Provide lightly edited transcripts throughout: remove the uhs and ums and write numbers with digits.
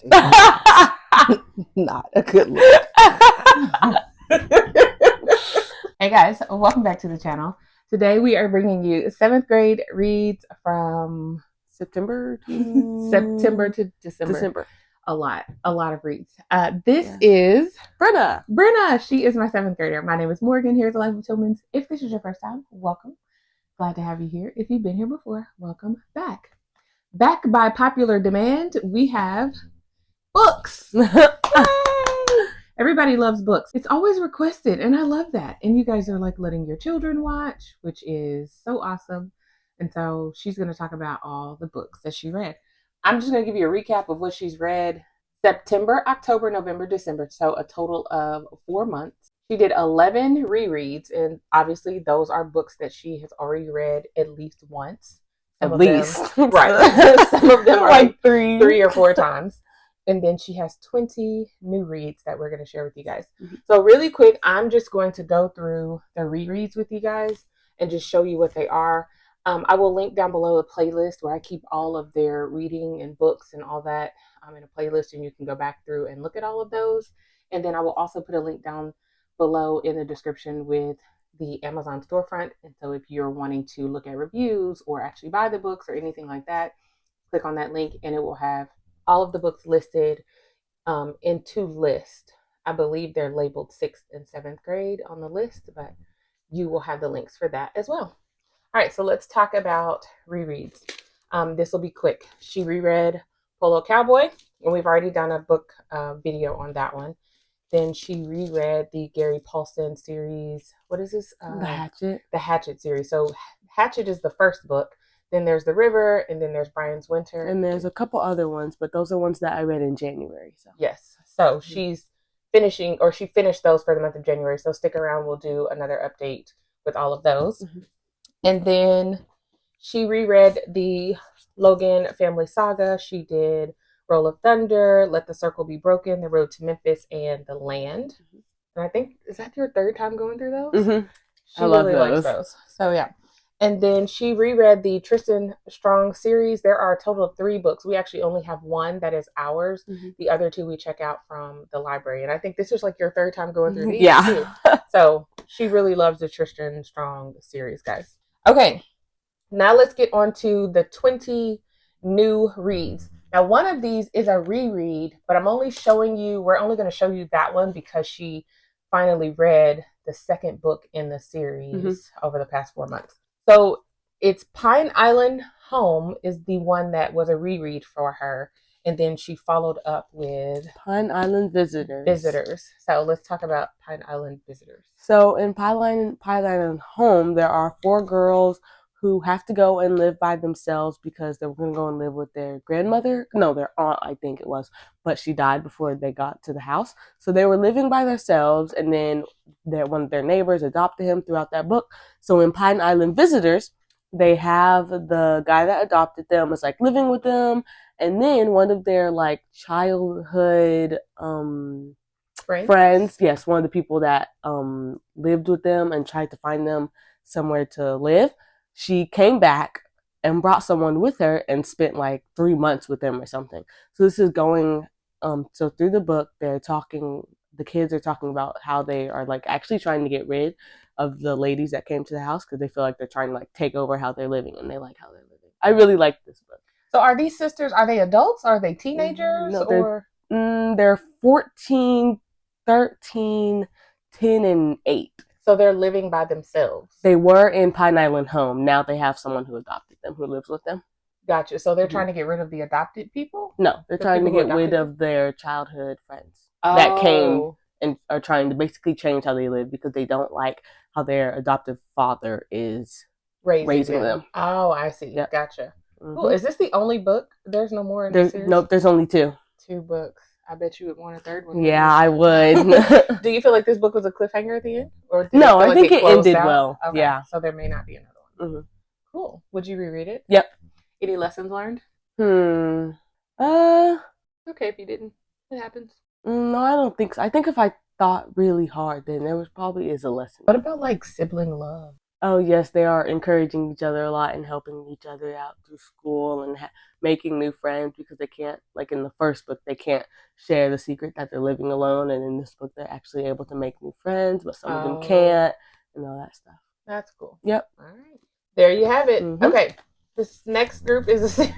Not a good look. Hey guys, welcome back to the channel. Today we are bringing you 7th grade reads from September to December. A lot of reads. This is Brenna. She is my 7th grader. My name is Morgan here at the Life of Tillmans. If this is your first time, welcome. Glad to have you here. If you've been here before, welcome back. Back by popular demand, we have books. Everybody loves books. It's always requested, and I love that. And you guys are like letting your children watch, which is so awesome. And so she's going to talk about all the books that she read. I'm just going to give you a recap of what she's read September, October, November, December. So a total of 4 months. She did 11 rereads, and obviously those are books that she has already read at least once. At least. Right. Some of them are like 3 or 4 times. And then she has 20 new reads that we're going to share with you guys. Mm-hmm. So really quick, I'm just going to go through the rereads with you guys and just show you what they are. I will link down below a playlist where I keep all of their reading and books and all that in a playlist, and you can go back through and look at all of those. And then I will also put a link down below in the description with the Amazon storefront. And so if you're wanting to look at reviews or actually buy the books or anything like that, click on that link and it will have all of the books listed in 2 lists. I believe they're labeled 6th and 7th grade on the list, but you will have the links for that as well. All right, so let's talk about rereads. This will be quick. She reread Polo Cowboy, and we've already done a book video on that one. Then she reread the Gary Paulson series. What is this? The Hatchet. The Hatchet series. So Hatchet is the first book. Then there's The River, and then there's Brian's Winter. And there's a couple other ones, but those are ones that I read in January. So yes. So she's finishing, or she finished those for the month of January. So stick around. We'll do another update with all of those. Mm-hmm. And then she reread the Logan family saga. She did Roll of Thunder, Let the Circle Be Broken, The Road to Memphis, and The Land. Mm-hmm. And I think, is that your 3rd time going through those? Mm-hmm. She really likes those. So yeah. And then she reread the Tristan Strong series. There are a total of 3 books. We actually only have one that is ours. Mm-hmm. The other 2 we check out from the library. And I think this is like your 3rd time going through these too. So she really loves the Tristan Strong series, guys. Okay, now let's get on to the 20 new reads. Now, one of these is a reread, but we're only going to show you that one because she finally read the 2nd book in the series over the past 4 months. So it's Pine Island Home is the one that was a reread for her. And then she followed up with Pine Island Visitors. So let's talk about Pine Island Visitors. So in Pine Island Home, there are 4 girls who have to go and live by themselves because they were going to go and live with their grandmother. No, their aunt, I think it was. But she died before they got to the house. So they were living by themselves, and then one of their neighbors adopted him throughout that book. So in Pine Island Visitors, they have the guy that adopted them is like living with them. And then one of their like childhood friends, yes, one of the people that lived with them and tried to find them somewhere to live, she came back and brought someone with her and spent like 3 months with them or something. So this is going, so through the book, the kids are talking about how they are like actually trying to get rid of the ladies that came to the house because they feel like they're trying to like take over how they're living, and they like how they're living. I really like this book. So are these sisters, are they adults? Are they teenagers? No, they're 14, 13, 10, and 8. So they're living by themselves. They were in Pine Island Home. Now they have someone who adopted them, who lives with them. Gotcha. So they're trying to get rid of the adopted people? No, they're trying to get rid of their childhood friends that came and are trying to basically change how they live because they don't like how their adoptive father is raising them. Oh, I see. Yep. Gotcha. Mm-hmm. Cool. Is this the only book? There's no more in the series? Nope, there's only 2. 2 books. I bet you would want a 3rd one. Yeah, I would. Do you feel like this book was a cliffhanger at the end? Or no, I think it ended well. Okay. Yeah. So there may not be another one. Mm-hmm. Cool. Would you reread it? Yep. Any lessons learned? Okay, if you didn't. It happens. No, I don't think so. I think if I thought really hard, then there probably is a lesson. What about like sibling love? Oh yes, they are encouraging each other a lot and helping each other out through school and making new friends because they can't, like in the first book, they can't share the secret that they're living alone, and in this book, they're actually able to make new friends, but some of them can't, and all that stuff. That's cool. Yep. All right. There you have it. Okay. This next group is a series.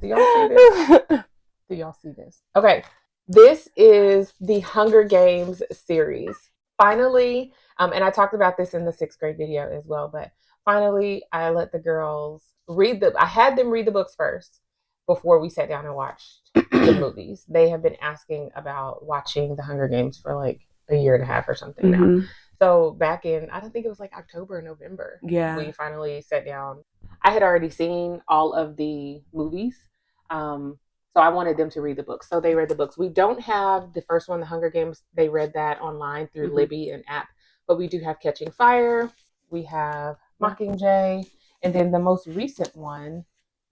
Do y'all see this? Do y'all see this? Okay. This is the Hunger Games series. Finally, and I talked about this in the 6th grade video as well, but finally I let the girls I had them read the books first before we sat down and watched the movies. They have been asking about watching the Hunger Games for like a year and a half or something now. So back in, I don't think it was like October or November. Yeah. We finally sat down. I had already seen all of the movies. So I wanted them to read the books. So they read the books. We don't have the first one, The Hunger Games. They read that online through Libby and app. But we do have Catching Fire. We have Mockingjay. And then the most recent one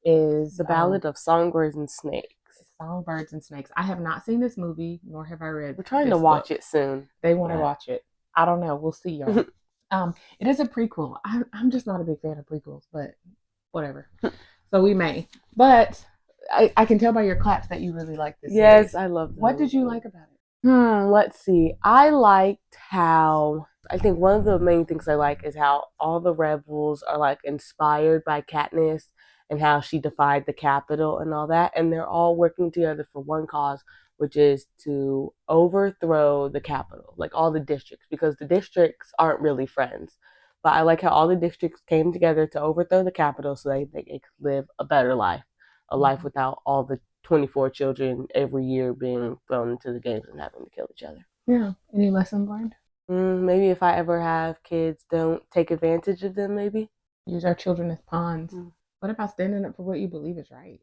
is The Ballad of Songbirds and Snakes. Songbirds and Snakes. I have not seen this movie, nor have I read. We're trying to watch it soon. They want to watch it. I don't know. We'll see, y'all. It is a prequel. I'm just not a big fan of prequels, but whatever. So we may. But I can tell by your claps that you really like this. Yes, series. I love it. What did you like about it? Let's see. I liked how, I think one of the main things I like is how all the rebels are like inspired by Katniss and how she defied the Capitol and all that. And they're all working together for one cause, which is to overthrow the Capitol, like all the districts, because the districts aren't really friends. But I like how all the districts came together to overthrow the Capitol so they could live a better life, a life without all the 24 children every year being thrown into the games and having to kill each other. Yeah. Any lessons learned? Maybe if I ever have kids, don't take advantage of them, maybe. Use our children as pawns. What about standing up for what you believe is right?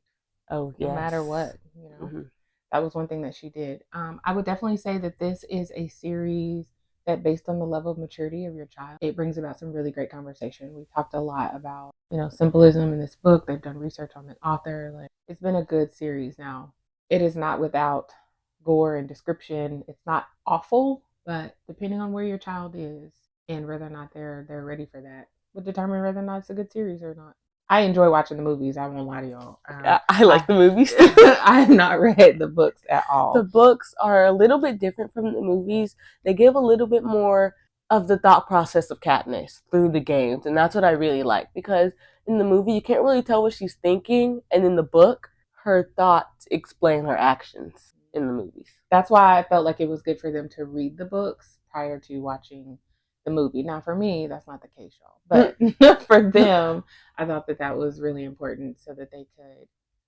Oh, yes. No matter what, you know. That was one thing that she did. I would definitely say that this is a series that, based on the level of maturity of your child, it brings about some really great conversation. We talked a lot about, symbolism in this book. They've done research on the author. Like, it's been a good series. Now, it is not without gore and description. It's not awful, but depending on where your child is and whether or not they're ready for that, would determine whether or not it's a good series or not. I enjoy watching the movies. I won't lie to y'all. I like the movies. I have not read the books at all. The books are a little bit different from the movies. They give a little bit more of the thought process of Katniss through the games, and that's what I really like, because in the movie you can't really tell what she's thinking, and in the book her thoughts explain her actions in the movies. That's why I felt like it was good for them to read the books prior to watching the movie. Now, for me, that's not the case, y'all. But for them, I thought that was really important so that they could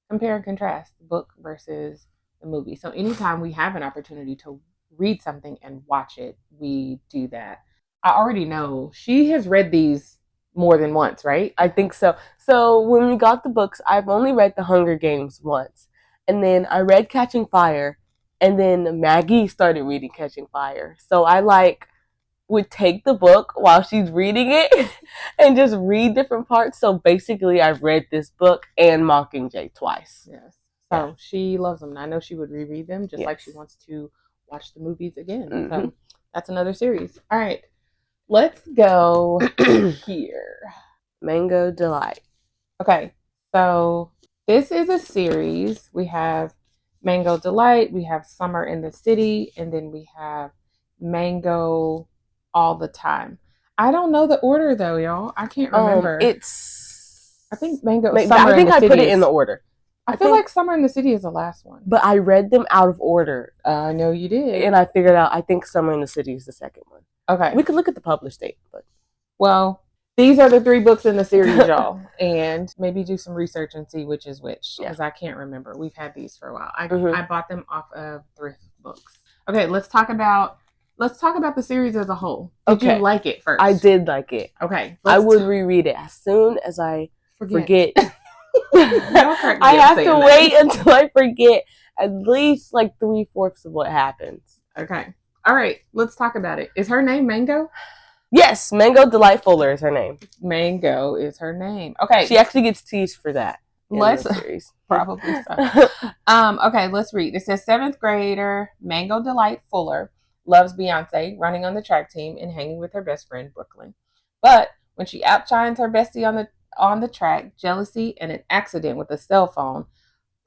compare and contrast the book versus the movie. So anytime we have an opportunity to read something and watch it, we do that. I already know she has read these more than once, right? I think so. So when we got the books, I've only read The Hunger Games once. And then I read Catching Fire. And then Maggie started reading Catching Fire. So I would take the book while she's reading it and just read different parts. So basically I've read this book and Mockingjay twice. Yes. So she loves them. And I know she would reread them just like she wants to watch the movies again. So that's another series. All right. Let's go here. Mango Delight. Okay. So this is a series. We have Mango Delight. We have Summer in the City. And then we have Mango All the Time. I don't know the order though, y'all. I can't remember. I think Mango. I think I put it in the order. I feel like Summer in the City is the last one. But I read them out of order. I know you did. And I figured out, I think Summer in the City is the second one. Okay. We could look at the published date. But well, these are the 3 books in the series, y'all. And maybe do some research and see which is which. Because I can't remember. We've had these for a while. I bought them off of thrift books. Okay, let's talk about the series as a whole. Did you like it first? I did like it. Okay. I would reread it as soon as I forget. I have to wait until I forget at least like 3/4 of what happens. Okay. All right. Let's talk about it. Is her name Mango? Yes. Mango Delight Fuller is her name. Mango is her name. Okay. She actually gets teased for that. Let's probably so. Okay. Let's read. It says 7th grader Mango Delight Fuller loves Beyonce, running on the track team and hanging with her best friend Brooklyn. But When she outshines her bestie on the track, jealousy and an accident with a cell phone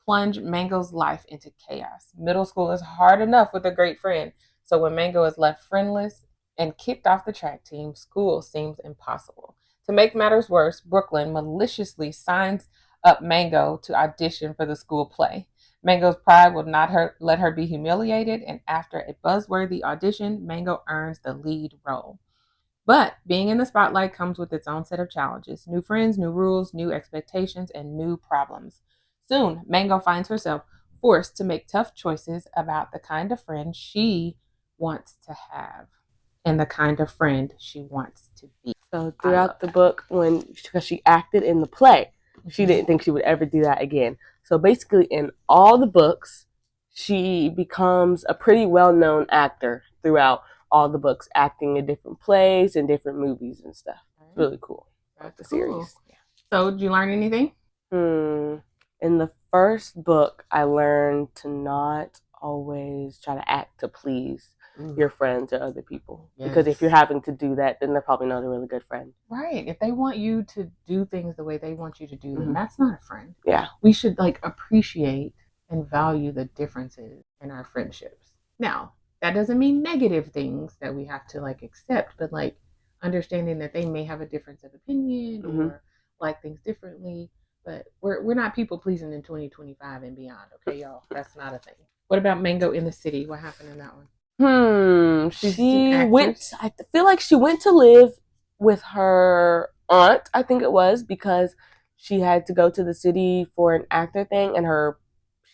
plunge Mango's life into chaos. Middle school is hard enough with a great friend, so when Mango is left friendless and kicked off the track team, school seems impossible. To make matters worse, Brooklyn maliciously signs up Mango to audition for the school play. Mango's pride will not let her be humiliated, and after a buzzworthy audition, Mango earns the lead role. But being in the spotlight comes with its own set of challenges: new friends, new rules, new expectations, and new problems. Soon, Mango finds herself forced to make tough choices about the kind of friend she wants to have and the kind of friend she wants to be. So throughout the book, because she acted in the play, she didn't think she would ever do that again. So basically, in all the books, she becomes a pretty well-known actor throughout all the books, acting in different plays and different movies and stuff. It's really cool. I like the series. Yeah. So, did you learn anything? In the first book, I learned to not always try to act to please your friends or other people. Yes. Because if you're having to do that, then they're probably not a really good friend. Right. If they want you to do things the way they want you to do them, that's not a friend. Yeah. We should appreciate and value the differences in our friendships. Now, that doesn't mean negative things that we have to accept, but understanding that they may have a difference of opinion or like things differently. But we're not people pleasing in 2025 and beyond, okay, y'all? That's not a thing. What about Mango in the City? What happened in that one? She went. I feel like she went to live with her aunt. I think it was because she had to go to the city for an actor thing, and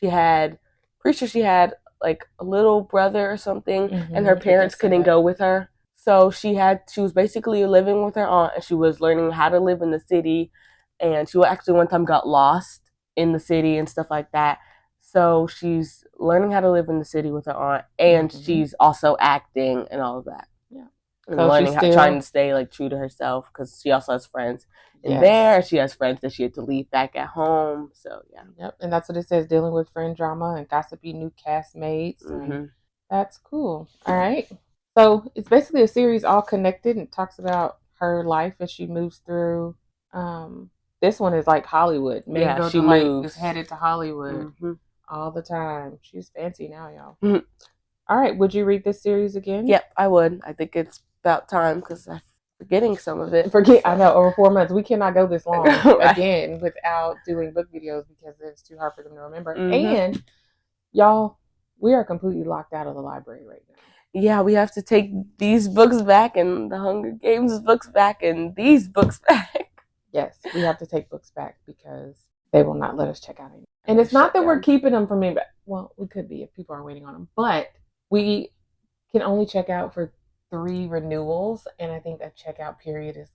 pretty sure she had a little brother or something, and her parents couldn't go with her. So she was basically living with her aunt, and she was learning how to live in the city. And she actually one time got lost in the city and stuff like that. So she's learning how to live in the city with her aunt, and she's also acting and all of that. Yeah, and so learning trying to stay true to herself because she also has friends in there. She has friends that she had to leave back at home. So yeah, yep, and that's what it says: dealing with friend drama and gossipy new castmates. And that's cool. All right, so it's basically a series all connected and talks about her life as she moves through. This one is like Hollywood. Mango she moves. Is headed to Hollywood all the time. She's fancy now, y'all. All right, would you read this series again? Yep, I would. I think it's about time because I'm forgetting some of it. I know, over 4 months. We cannot go this long again without doing book videos because it's too hard for them to remember. And y'all, we are completely locked out of the library right now. Yeah, we have to take these books back and the Hunger Games books back and these books back. Yes, we have to take books back because they will not let us check out any. And it's not that we're keeping them from me, well, we could be if people are waiting on them, but we can only check out for 3 renewals, and I think that checkout period is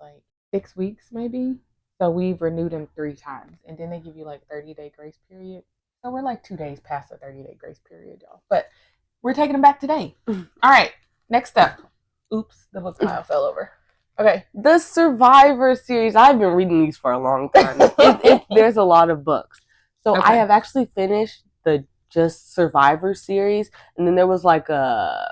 6 weeks maybe. So we've renewed them 3 times, and then they give you 30-day grace period. So we're 2 days past the 30-day grace period, y'all. But we're taking them back today. All right, next up. Oops, the book pile fell over. Okay. The Survivor series. I've been reading these for a long time. There's a lot of books. So I have actually finished the Just Survivor series, and then there was a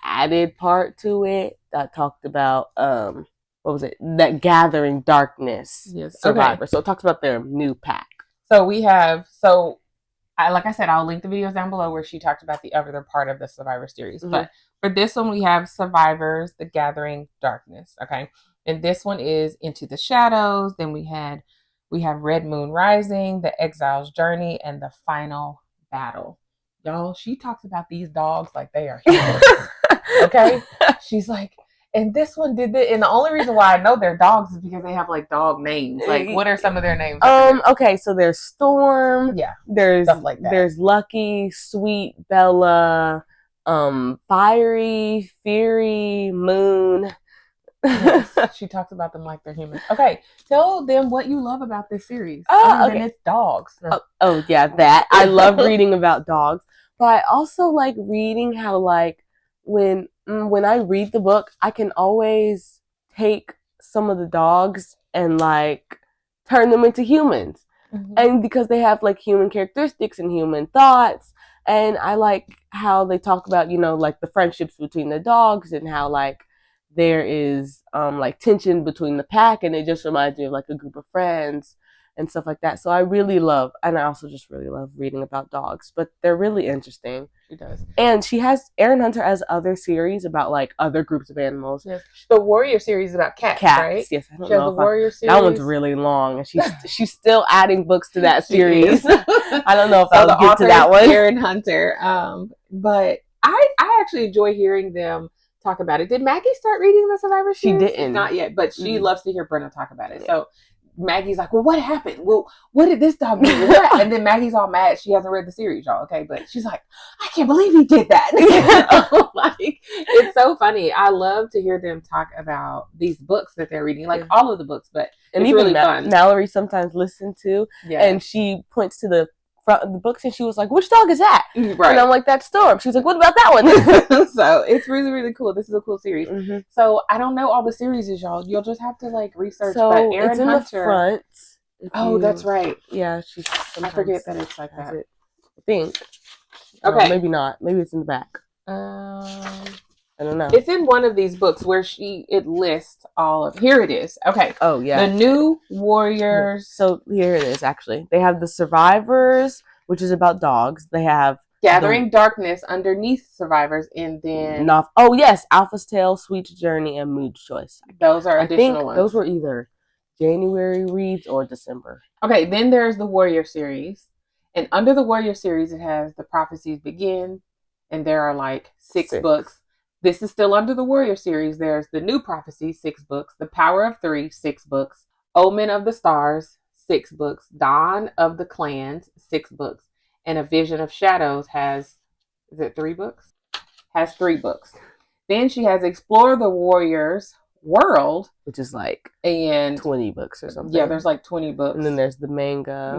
added part to it that talked about what was it? That Gathering Darkness Survivor. So it talks about their new pack. So we have like I said, I'll link the videos down below where she talked about the other part of the Survivor series. But for this one, we have Survivors, The Gathering Darkness. Okay. And this one is Into the Shadows. Then we have Red Moon Rising, The Exile's Journey, and The Final Battle. Y'all, she talks about these dogs like they are humans. Okay. She's like, and this one did this. And the only reason why I know they're dogs is because they have dog names. What are some of their names? Okay, so there's Storm. Yeah. There's stuff like that. There's Lucky, Sweet, Bella, Fiery, Fury, Moon. Yes, she talks about them like they're human. Okay, tell them what you love about this series. Other than it's dogs. Oh yeah, that. I love reading about dogs. But I also like reading how when I read the book, I can always take some of the dogs and turn them into humans. And because they have human characteristics and human thoughts, and I like how they talk about the friendships between the dogs and how there is like tension between the pack, and it just reminds me of like a group of friends and stuff like that. So I really love, and I also just really love reading about dogs, but they're really interesting. She does. And Erin Hunter has other series about like other groups of animals. Yes. The Warrior series is about cats, right? Yes, I don't she has know the Warrior series. That one's really long, and she's still adding books to that series. I don't know if I'll get to that one. Erin Hunter. But I actually enjoy hearing them talk about it. Did Maggie start reading the Survivor series? She didn't. Not yet, but she loves to hear Brenna talk about it. Yeah. So Maggie's like, well, what happened? Well, what did this dog do? And then Maggie's all mad. She hasn't read the series, y'all. Okay. But she's like, I can't believe he did that. Like, it's so funny. I love to hear them talk about these books that they're reading, like all of the books, but and it's even really fun. Mallory sometimes listens to, and she points to the front of the books, and she was like, which dog is that? Right. And I'm like, that's Storm. She's like, what about that one? So it's really, really cool. This is a cool series. Mm-hmm. So I don't know all the series, y'all. You'll just have to like research. So but Erin it's in Hunter, the front. That's right. Yeah, I forget that it's like that. I think. Okay. Maybe not. Maybe it's in the back. I don't know. It's in one of these books where it lists all of. Here it is. Okay. Oh yeah. The New Warriors. So here it is. Actually, they have the Survivors, which is about dogs. They have Gathering Darkness underneath Survivors, and then oh yes, Alpha's Tale, Sweet's Journey, and Mood's Choice. Those are additional ones. Those were either January reads or December. Okay, then there's the Warrior series, and under the Warrior series, it has The Prophecies Begin, and there are like six books. This is still under the Warrior series. There's The New Prophecy, 6 books. The Power of 3, 6 books. Omen of the Stars, 6 books. Dawn of the Clans, 6 books. And A Vision of Shadows has 3 books? Has 3 books. Then she has Explore the Warriors World, which is like 20 books or something. Yeah, there's like 20 books. And then there's the manga,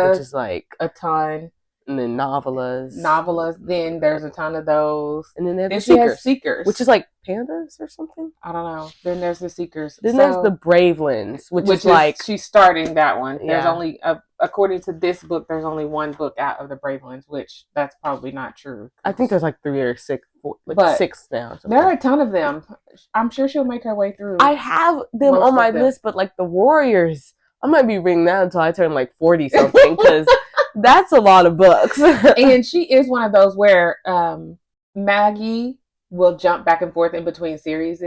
which is like a ton. And then novellas. Then there's a ton of those. And then there's the Seekers. Which is like pandas or something? I don't know. Then there's the Seekers. Then there's the Bravelands, which is like... She's starting that one. Yeah. There's only, according to this book, there's only 1 book out of the Bravelands, which that's probably not true. I think there's like 3 or 6, but 6 now. There are a ton of them. I'm sure she'll make her way through. I have them on my list, but like the Warriors, I might be reading that until I turn like 40 something, because... That's a lot of books. And she is one of those where Maggie will jump back and forth in between series.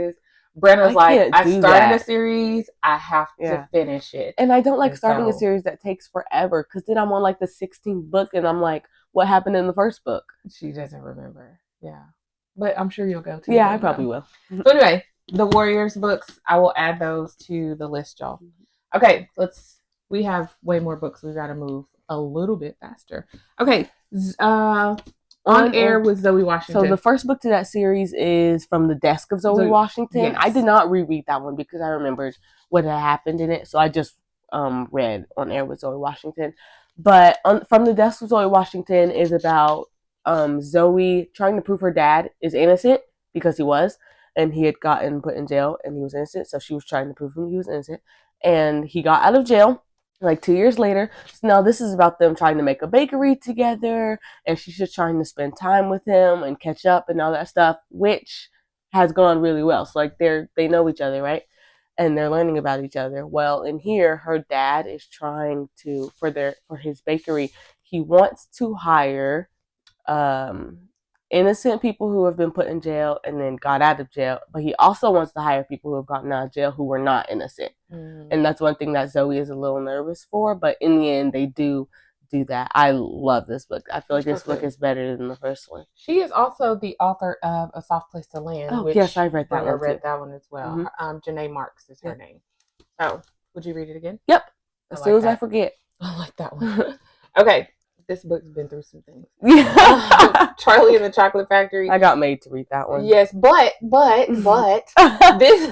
Brenna's like, I started a series, I have to finish it. And I don't like starting a series that takes forever, because then I'm on like the 16th book and I'm like, what happened in the first book? She doesn't remember. Yeah. But I'm sure you'll go to. Yeah, I probably will. So anyway, the Warriors books, I will add those to the list, y'all. Okay, we have way more books. We got to move a little bit faster. Okay. On Air with Zoe Washington. So the first book to that series is From the Desk of Zoe Washington. Yes. I did not reread that one because I remembered what had happened in it. So I just read On Air with Zoe Washington. But From the Desk of Zoe Washington is about Zoe trying to prove her dad is innocent, because he was. And he had gotten put in jail and he was innocent. So she was trying to prove him he was innocent. And he got out of jail like 2 years later. So now this is about them trying to make a bakery together, and she's just trying to spend time with him and catch up and all that stuff, which has gone really well. So like they know each other, right? And they're learning about each other. Well, in here, her dad is trying to, for his bakery, he wants to hire innocent people who have been put in jail and then got out of jail, but he also wants to hire people who have gotten out of jail who were not innocent. And that's one thing that Zoe is a little nervous for, but in the end they do that. I love this book. I feel like this book is better than the first one. She is also the author of A Soft Place to Land. Oh, yes, I've read that one. I read that one as well. Mm-hmm. Janae Marks is her name. Oh, would you read it again? Yep. As soon as I forget. I like that one. Okay. This book's been through some things. Charlie and the Chocolate Factory. I got made to read that one. Yes, but this.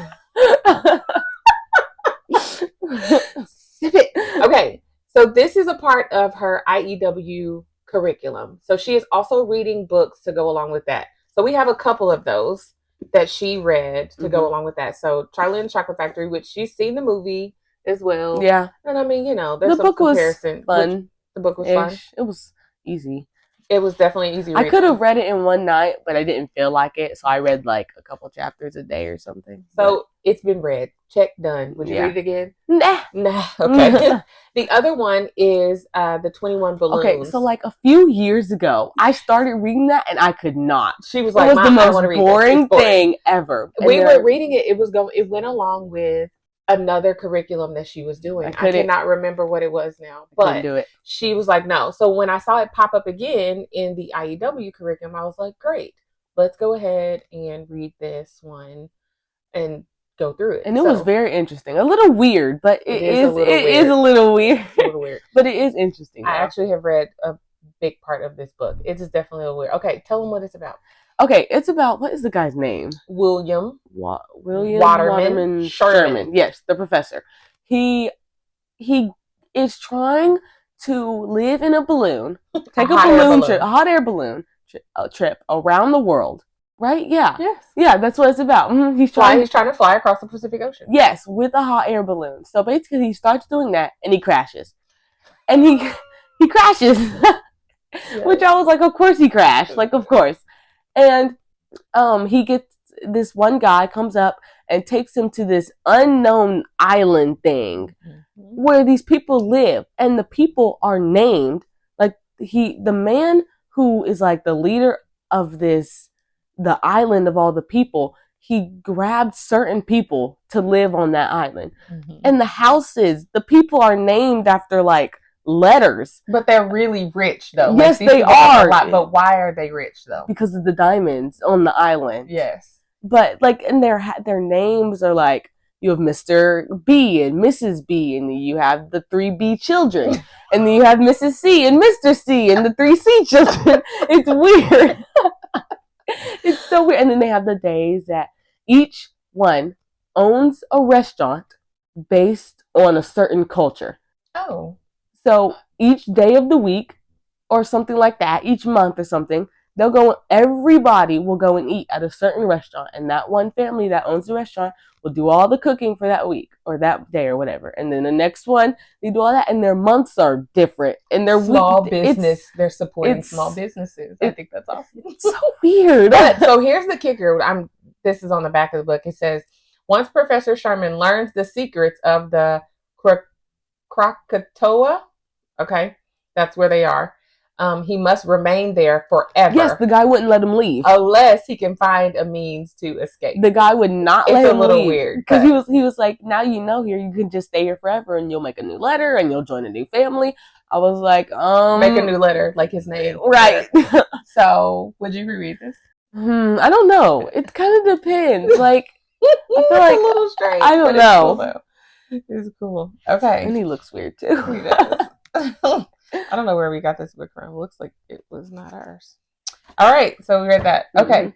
Sip it. Okay, so this is a part of her IEW curriculum. So she is also reading books to go along with that. So we have a couple of those that she read to go along with that. So Charlie and the Chocolate Factory, which she's seen the movie as well. Yeah. And I mean, there's some comparison. Fun. The book was fun. It was easy. It was definitely easy I reading. could have read it in one night, but I didn't feel like it, so I read like a couple chapters a day or something. So it's been read. Check, done. Would you read it again? Nah. Okay. The other one is the 21 Balloons. Okay, so like a few years ago, I started reading that and I could not. She was it like, was the most boring thing ever. We were reading it. It went along with another curriculum that she was doing. I cannot remember what it was now, but she was like, no. So when I saw it pop up again in the IEW curriculum, I was like, great, let's go ahead and read this one and go through it. And it was very interesting. A little weird, but it is a little weird. But it is interesting. I actually have read a big part of this book. It is definitely a little weird. Okay, tell them what it's about. Okay, it's about, what is the guy's name? William Waterman Sherman. Yes, the professor. He is trying to live in a balloon, take a hot air balloon trip around the world. Right? Yeah. Yes. Yeah, that's what it's about. Mm-hmm. He's trying to fly across the Pacific Ocean. Yes, with a hot air balloon. So basically, he starts doing that, and he crashes. And he crashes, which I was like, of course he crashed. Like, of course. And he gets, this one guy comes up and takes him to this unknown island thing where these people live, and the people are named. Like, the man who is like the leader of the island of all the people, he grabbed certain people to live on that island. And the houses, the people are named after like letters. But they're really rich though. Yes, they are. But why are they rich though? Because of the diamonds on the island. Yes. But like, and their names are like, you have Mr. B and Mrs. B, and you have the 3B children, and then you have Mrs. C and Mr. C and the 3C children. It's weird. It's so weird. And then they have the days that each one owns a restaurant based on a certain culture. Oh. So each day of the week or something like that, each month or something, everybody will go and eat at a certain restaurant, and that one family that owns the restaurant will do all the cooking for that week or that day or whatever. And then the next one, they do all that, and their months are different. And their business, they're supporting small businesses. I think that's awesome. It's so weird. But, so here's the kicker. This is on the back of the book. It says, once Professor Sherman learns the secrets of the Krakatoa, okay, that's where they are, he must remain there forever. Yes, the guy wouldn't let him leave unless he can find a means to escape. The guy would not let him leave. It's a little weird because he was like, now you know here, you can just stay here forever, and you'll make a new letter, and you'll join a new family. I was like, make a new letter, like his name, right? So, would you reread this? I don't know. It kind of depends. Like, I feel like a little strange. I don't know. It's cool. Okay, and he looks weird too. He does. I don't know where we got this book from. It looks like it was not ours. All right, so we read that. Okay.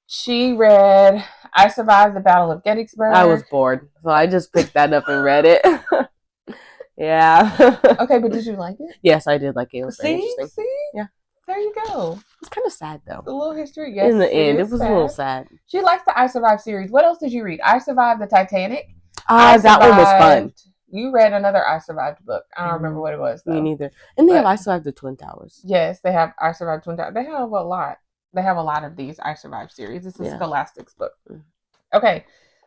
She read I Survived the Battle of Gettysburg. I was bored, so I just picked that up and read it. Yeah. Okay, but did you like it? Yes, I did like it. It was very interesting. See? Yeah. There you go. It's kind of sad, though. A little history, yes. In the end, it was sad. A little sad. She likes the I Survived series. What else did you read? I Survived the Titanic. That one was fun. You read another I Survived book. I don't remember what it was, though. Me neither. And they have I Survived the Twin Towers. Yes, they have I Survived Twin Towers. They have a lot. They have a lot of these I Survived series. This is Scholastic's book. Okay,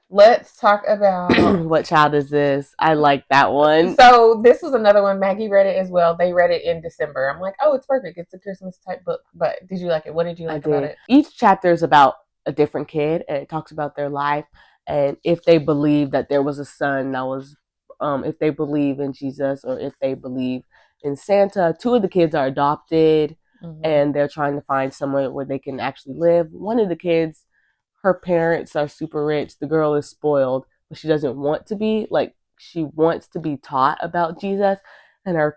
let's talk about... What child is this? I like that one. So this was another one. Maggie read it as well. They read it in December. I'm like, oh, it's perfect. It's a Christmas type book. But did you like it? What did you like about it? Each chapter is about a different kid, and it talks about their life, and if they believe that there was a son that was... if they believe in Jesus or if they believe in Santa. Two of the kids are adopted, and they're trying to find somewhere where they can actually live. One of the kids, her parents are super rich. The girl is spoiled, but she doesn't want to be. Like, she wants to be taught about Jesus. And her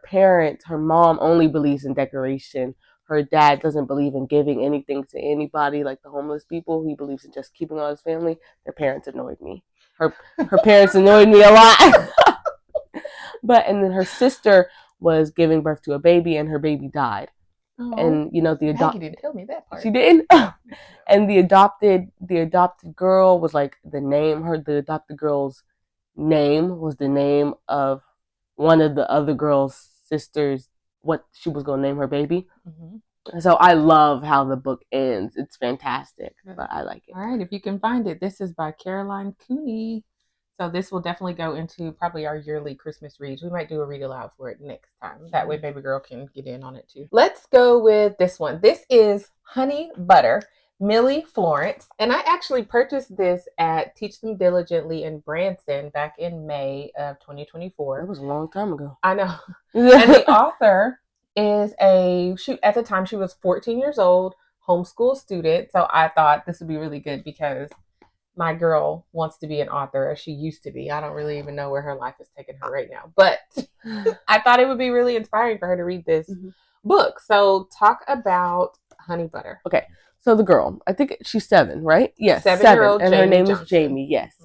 mom only believes in decoration. Her dad doesn't believe in giving anything to anybody, like the homeless people. He believes in just keeping on his family. Their parents annoyed me. Her parents annoyed me a lot. And then her sister was giving birth to a baby, and her baby died. Oh, and Maggie didn't tell me that part. She didn't. And the adopted girl was like the adopted girl's name was the name of one of the other girl's sisters. What she was gonna name her baby. So I love how the book ends. It's fantastic, but I like it. All right, if you can find it, this is by Caroline Cooney. So this will definitely go into probably our yearly Christmas reads. We might do a read aloud for it next time. That way baby girl can get in on it too. Let's go with this one. This is Honey Butter, Millie Florence. And I actually purchased this at Teach Them Diligently in Branson back in May of 2024. That was a long time ago. I know. And the author is at the time she was 14 years old, homeschool student. So I thought this would be really good because my girl wants to be an author as she used to be. I don't really even know where her life is taking her right now, but I thought it would be really inspiring for her to read this book. So talk about Honey Butter. Okay. So the girl, I think she's 7, right? Yes, 7-year-old and Jamie her name Johnson. is Jamie. Yes.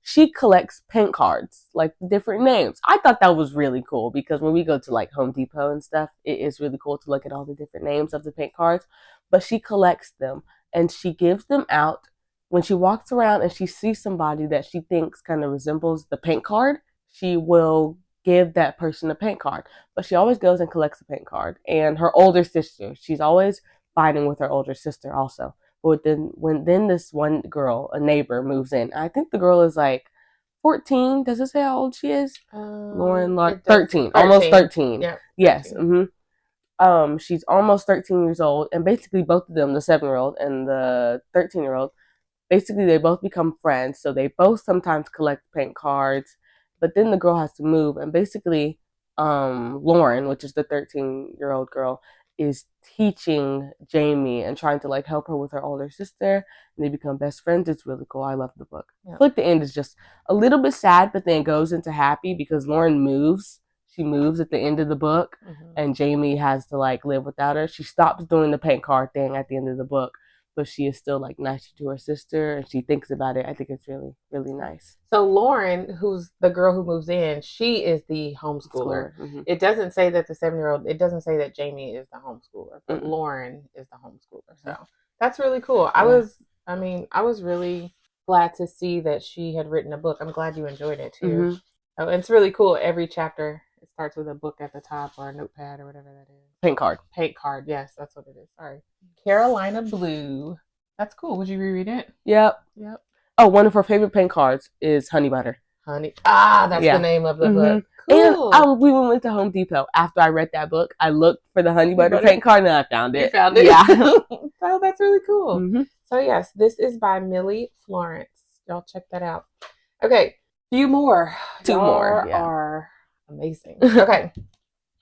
She collects paint cards, like different names. I thought that was really cool because when we go to like Home Depot and stuff, it is really cool to look at all the different names of the paint cards. But she collects them and she gives them out when she walks around and she sees somebody that she thinks kind of resembles the paint card. She will give that person a paint card. But she always goes and collects a paint card. And her older sister, she's always fighting with her older sister also. But then this one girl, a neighbor, moves in. I think the girl is like 14. Does it say how old she is? Lauren, 13. Almost 13. Yeah. Yes. She's almost 13 years old. And basically both of them, the 7-year-old and the 13-year-old, basically they both become friends. So they both sometimes collect paint cards. But then the girl has to move. And basically Lauren, which is the 13-year-old girl, is teaching Jamie and trying to like help her with her older sister, and they become best friends. It's really cool. I love the book. Yeah. I feel like the end is just a little bit sad, but then it goes into happy because Lauren moves. She moves at the end of the book, and Jamie has to like live without her. She stops doing the paint card thing at the end of the book, but she is still like nice to her sister, and she thinks about it. I think it's really, really nice. So Lauren, who's the girl who moves in, she is the homeschooler. It doesn't say that the 7-year-old, it doesn't say that Jamie is the homeschooler, but Lauren is the homeschooler. So that's really cool. I was really glad to see that she had written a book. I'm glad you enjoyed it too. Oh, it's really cool. Every chapter, it starts with a book at the top or a notepad or whatever that is. Paint card. Paint card. Yes, that's what it is. Sorry. Carolina Blue. That's cool. Would you reread it? Yep. Oh, one of her favorite paint cards is Honey Butter. That's the name of the book. Cool. And we went to Home Depot after I read that book. I looked for the Honey Butter paint card and I found it. You found it? Yeah. Oh, that's really cool. So yes, this is by Millie Florence. Y'all check that out. Okay, few more. Two more. Yeah. Are amazing. Okay.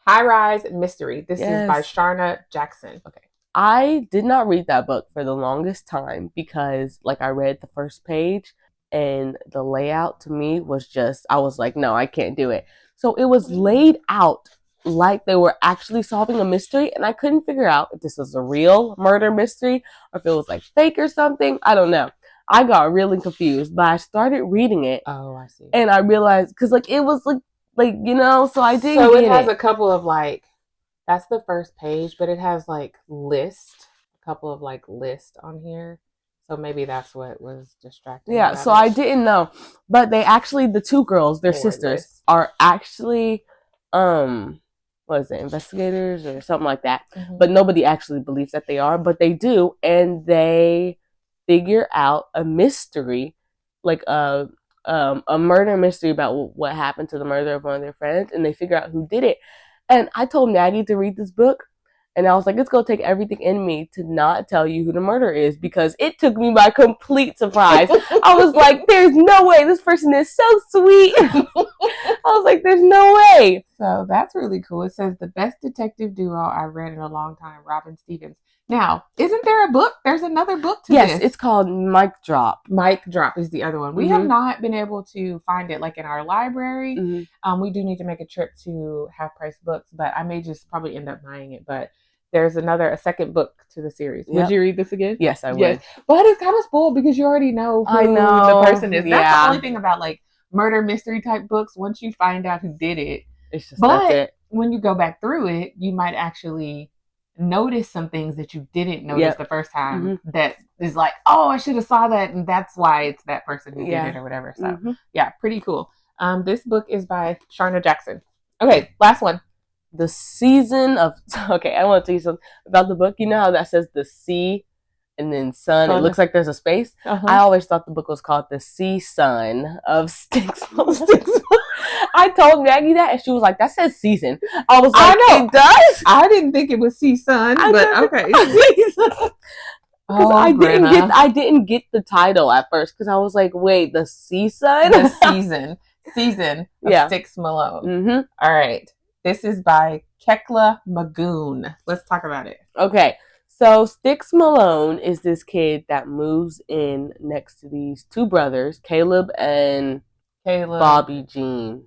High Rise Mystery. This is by Sharna Jackson. Okay. I did not read that book for the longest time because like I read the first page and the layout to me was just, I was like, no, I can't do it. So it was laid out like they were actually solving a mystery, and I couldn't figure out if this was a real murder mystery or if it was like fake or something. I don't know. I got really confused, but I started reading it. Oh, I see. And I realized, because like it was like you know, so I didn't. So it has a couple of like, that's the first page, but it has like a couple of like lists on here. So maybe that's what was distracting. Yeah, so I didn't know. But they actually, the two girls, their sisters, are actually, what is it, investigators or something like that. But nobody actually believes that they are, but they do. And they figure out a mystery, like a murder mystery about what happened to the murder of one of their friends. And they figure out who did it. And I told Maggie to read this book. And I was like, it's going to take everything in me to not tell you who the murderer is, because it took me by complete surprise. I was like, there's no way. This person is so sweet. I was like, there's no way. So that's really cool. It says the best detective duo I've read in a long time, Robin Stevens. Now, isn't there a book? There's another book to this. Yes, it's called Mic Drop. Mic Drop is the other one. We have not been able to find it like in our library. We do need to make a trip to Half Price Books, but I may just probably end up buying it. But there's a second book to the series. Yep. Would you read this again? Yes, I would. Yes. But it's kind of spoiled because you already know who the person is. That's the only thing about like murder mystery type books. Once you find out who did it, it's just that's it. When you go back through it, you might actually notice some things that you didn't notice the first time. That is like, oh, I should have saw that, and that's why it's that person who did it or whatever. So yeah, pretty cool. This book is by Sharna Jackson. Okay, last one. the season of okay, I want to tell you something about the book. You know how that says the sea and then sun? It looks like there's a space. I always thought the book was called The Sea Sun of Styx. I told Maggie that, and she was like, "That says season." I was like, I know. "It does." I didn't think it was sea sun, but okay. Because I didn't get the title at first because I was like, "Wait, the season, the season of Styx Malone." Mm-hmm. All right, this is by Kekla Magoon. Let's talk about it. Okay, so Styx Malone is this kid that moves in next to these two brothers, Caleb and Bobby Jean.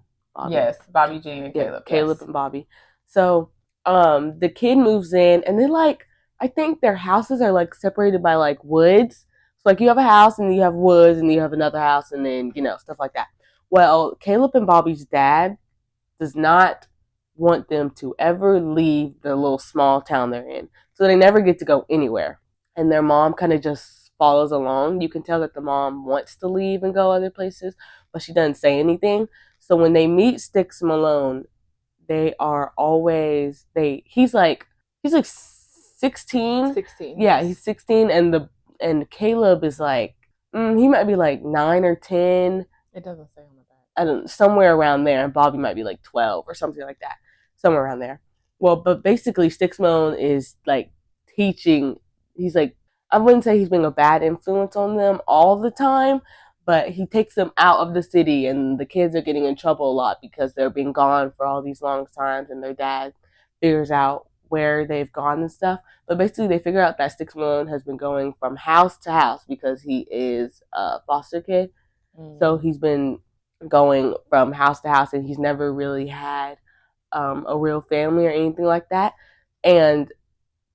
Yes, Bobby Jean and Caleb. Caleb and Bobby. So the kid moves in, and they like, I think their houses are like separated by like woods. So like you have a house and you have woods and you have another house and then, you know, stuff like that. Well, Caleb and Bobby's dad does not want them to ever leave the little small town they're in. So they never get to go anywhere. And their mom kind of just follows along. You can tell that the mom wants to leave and go other places, but she doesn't say anything. So when they meet Styx Malone, they are always he's like 16. 16. Yeah, he's 16 and Caleb is like he might be like 9 or 10. It doesn't say on the back. I don't, somewhere around there, and Bobby might be like 12 or something like that. Somewhere around there. Well, but basically Styx Malone is like teaching. He's like, I wouldn't say he's being a bad influence on them all the time, but he takes them out of the city, and the kids are getting in trouble a lot because they're being gone for all these long times, and their dad figures out where they've gone and stuff. But basically, they figure out that Styx Malone has been going from house to house because he is a foster kid. So he's been going from house to house, and he's never really had a real family or anything like that. And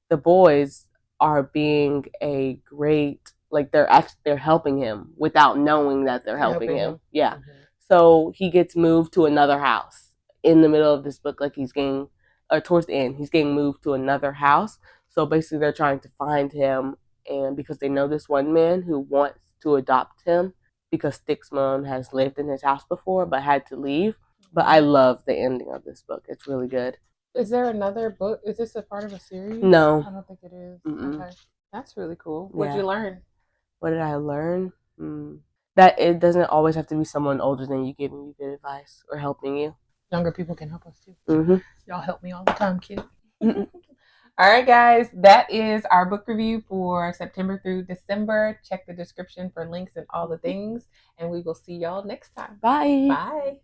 the boys are being a great, like they're helping him without knowing that they're helping him. Yeah. Mm-hmm. So he gets moved to another house in the middle of this book, like he's getting, or towards the end, he's getting moved to another house. So basically they're trying to find him, and because they know this one man who wants to adopt him because Styx Malone has lived in his house before but had to leave. But I love the ending of this book. It's really good. Is there another book? Is this a part of a series? No. I don't think it is. Okay. That's really cool. What did you learn? What did I learn? That it doesn't always have to be someone older than you giving you good advice or helping you. Younger people can help us too. Mm-hmm. Y'all help me all the time, kid. All right, guys. That is our book review for September through December. Check the description for links and all the things. And we will see y'all next time. Bye. Bye.